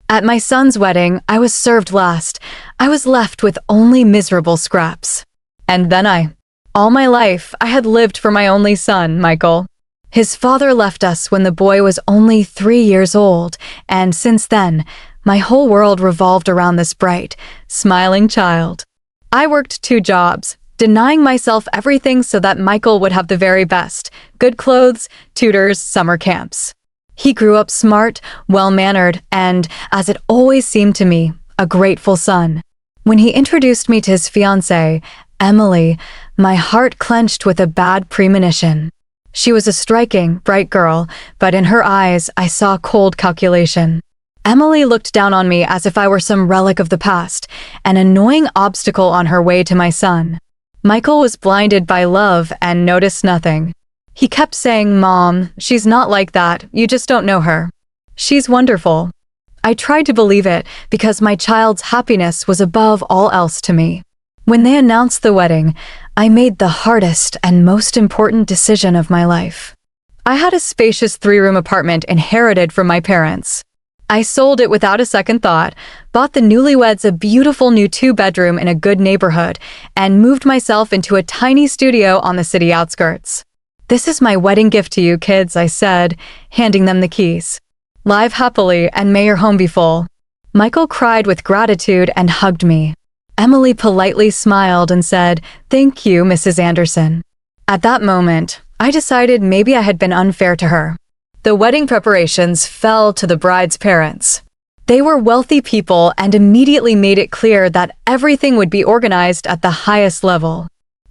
At my son's wedding, I was served last. I was left with only miserable scraps. And then all my life, I had lived for my only son, Michael. His father left us when the boy was only 3 years old, and since then, my whole world revolved around this bright, smiling child. I worked 2 jobs, denying myself everything so that Michael would have the very best: good clothes, tutors, summer camps. He grew up smart, well-mannered, and, as it always seemed to me, a grateful son. When he introduced me to his fiancée, Emily, my heart clenched with a bad premonition. She was a striking, bright girl, but in her eyes I saw cold calculation. Emily looked down on me as if I were some relic of the past, an annoying obstacle on her way to my son. Michael was blinded by love and noticed nothing. He kept saying, "Mom, she's not like that, you just don't know her. She's wonderful." I tried to believe it because my child's happiness was above all else to me. When they announced the wedding, I made the hardest and most important decision of my life. I had a spacious 3-room apartment inherited from my parents. I sold it without a second thought, bought the newlyweds a beautiful new 2-bedroom in a good neighborhood, and moved myself into a tiny studio on the city outskirts. "This is my wedding gift to you, kids," I said, handing them the keys. "Live happily, and may your home be full." Michael cried with gratitude and hugged me. Emily politely smiled and said, "Thank you, Mrs. Anderson." At that moment, I decided maybe I had been unfair to her. The wedding preparations fell to the bride's parents. They were wealthy people and immediately made it clear that everything would be organized at the highest level.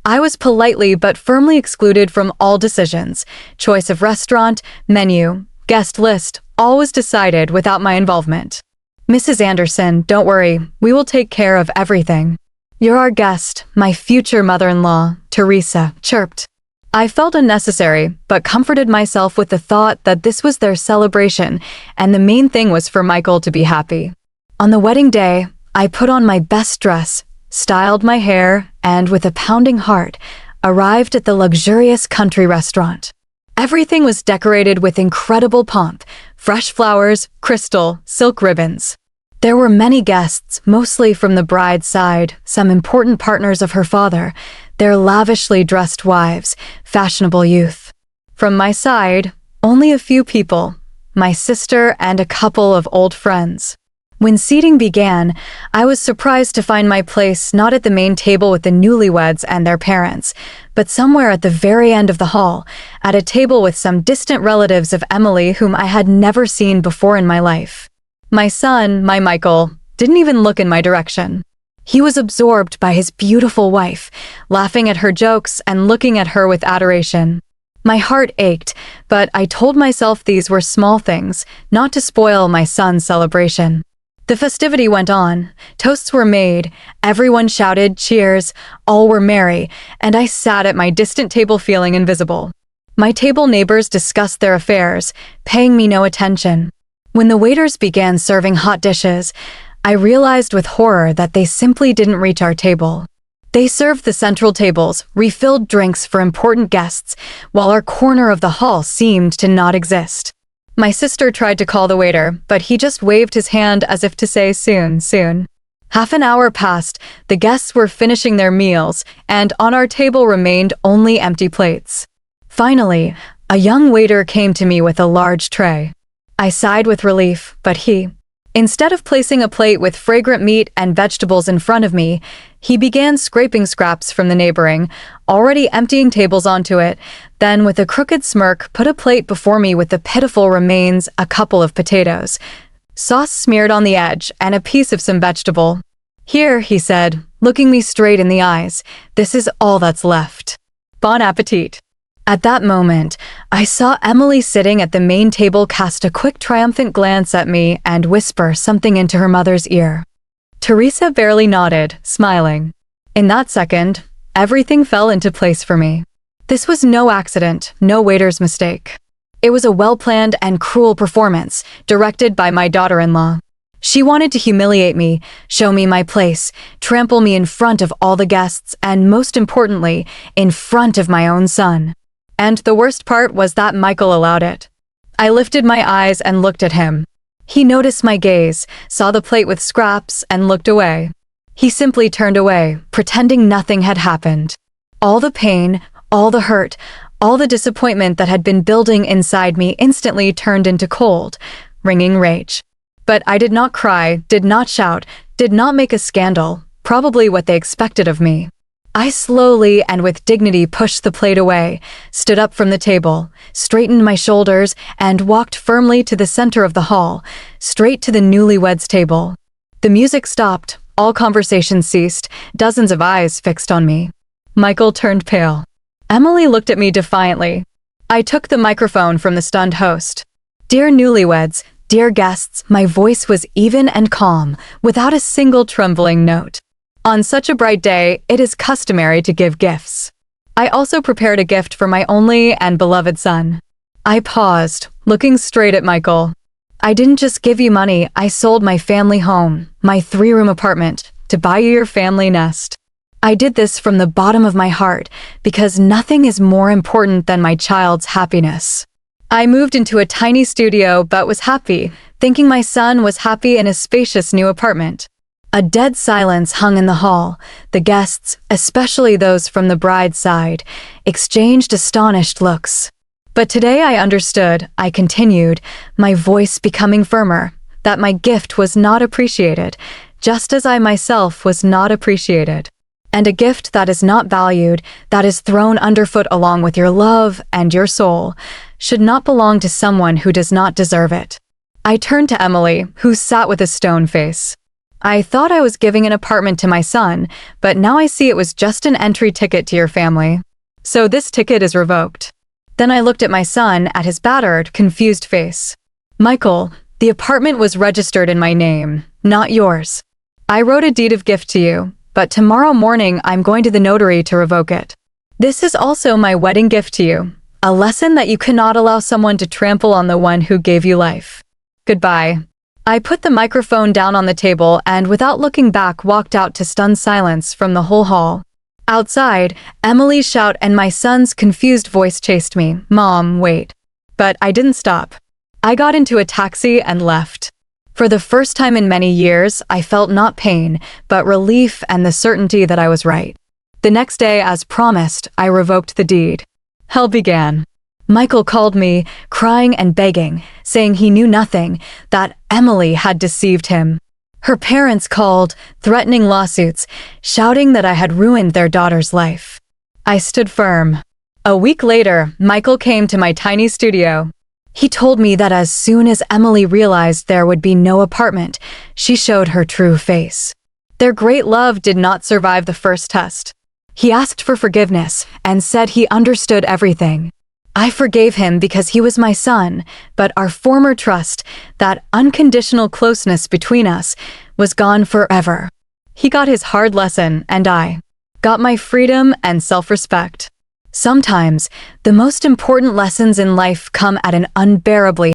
I was politely but firmly excluded from all decisions. Choice of restaurant, menu, guest list, all was decided without my involvement. "Mrs. Anderson, don't worry, we will take care of everything. You're our guest," my future mother-in-law, Teresa, chirped. I felt unnecessary, but comforted myself with the thought that this was their celebration, and the main thing was for Michael to be happy. On the wedding day, I put on my best dress, styled my hair, and with a pounding heart, arrived at the luxurious country restaurant. Everything was decorated with incredible pomp: fresh flowers, crystal, silk ribbons. There were many guests, mostly from the bride's side, some important partners of her father, their lavishly dressed wives, fashionable youth. From my side, only a few people, my sister and a couple of old friends. When seating began, I was surprised to find my place not at the main table with the newlyweds and their parents, but somewhere at the very end of the hall, at a table with some distant relatives of Emily whom I had never seen before in my life. My son, my Michael, didn't even look in my direction. He was absorbed by his beautiful wife, laughing at her jokes and looking at her with adoration. My heart ached, but I told myself these were small things, not to spoil my son's celebration. The festivity went on, toasts were made, everyone shouted cheers, all were merry, and I sat at my distant table feeling invisible. My table neighbors discussed their affairs, paying me no attention. When the waiters began serving hot dishes, I realized with horror that they simply didn't reach our table. They served the central tables, refilled drinks for important guests, while our corner of the hall seemed to not exist. My sister tried to call the waiter, but he just waved his hand as if to say soon, soon. Half an hour passed, the guests were finishing their meals, and on our table remained only empty plates. Finally, a young waiter came to me with a large tray. I sighed with relief, but instead of placing a plate with fragrant meat and vegetables in front of me, he began scraping scraps from the neighboring, already emptying tables onto it, then with a crooked smirk put a plate before me with the pitiful remains, a couple of potatoes, sauce smeared on the edge, and a piece of some vegetable. "Here," he said, looking me straight in the eyes, "this is all that's left. Bon appetit." At that moment, I saw Emily sitting at the main table cast a quick triumphant glance at me and whisper something into her mother's ear. Teresa barely nodded, smiling. In that second, everything fell into place for me. This was no accident, no waiter's mistake. It was a well-planned and cruel performance, directed by my daughter-in-law. She wanted to humiliate me, show me my place, trample me in front of all the guests, and most importantly, in front of my own son. And the worst part was that Michael allowed it. I lifted my eyes and looked at him. He noticed my gaze, saw the plate with scraps, and looked away. He simply turned away, pretending nothing had happened. All the pain, all the hurt, all the disappointment that had been building inside me instantly turned into cold, ringing rage. But I did not cry, did not shout, did not make a scandal, probably what they expected of me. I slowly and with dignity pushed the plate away, stood up from the table, straightened my shoulders, and walked firmly to the center of the hall, straight to the newlyweds' table. The music stopped, all conversation ceased, dozens of eyes fixed on me. Michael turned pale. Emily looked at me defiantly. I took the microphone from the stunned host. Dear newlyweds, dear guests, my voice was even and calm, without a single trembling note. On such a bright day, it is customary to give gifts. I also prepared a gift for my only and beloved son. I paused, looking straight at Michael. I didn't just give you money, I sold my family home, my 3-room apartment, to buy you your family nest. I did this from the bottom of my heart, because nothing is more important than my child's happiness. I moved into a tiny studio but was happy, thinking my son was happy in a spacious new apartment. A dead silence hung in the hall. The guests, especially those from the bride's side, exchanged astonished looks. But today I understood, I continued, my voice becoming firmer, that my gift was not appreciated, just as I myself was not appreciated. And a gift that is not valued, that is thrown underfoot along with your love and your soul, should not belong to someone who does not deserve it. I turned to Emily, who sat with a stone face. I thought I was giving an apartment to my son, but now I see it was just an entry ticket to your family. So this ticket is revoked. Then I looked at my son, at his battered, confused face. Michael, the apartment was registered in my name, not yours. I wrote a deed of gift to you, but tomorrow morning I'm going to the notary to revoke it. This is also my wedding gift to you, a lesson that you cannot allow someone to trample on the one who gave you life. Goodbye. I put the microphone down on the table and without looking back walked out to stunned silence from the whole hall. Outside, Emily's shout and my son's confused voice chased me. Mom, wait. But I didn't stop. I got into a taxi and left. For the first time in many years, I felt not pain, but relief and the certainty that I was right. The next day, as promised, I revoked the deed. Hell began. Michael called me, crying and begging, saying he knew nothing, that Emily had deceived him. Her parents called, threatening lawsuits, shouting that I had ruined their daughter's life. I stood firm. A week later, Michael came to my tiny studio. He told me that as soon as Emily realized there would be no apartment, she showed her true face. Their great love did not survive the first test. He asked for forgiveness and said he understood everything. I forgave him because he was my son, but our former trust, that unconditional closeness between us, was gone forever. He got his hard lesson, and I got my freedom and self-respect. Sometimes, the most important lessons in life come at an unbearably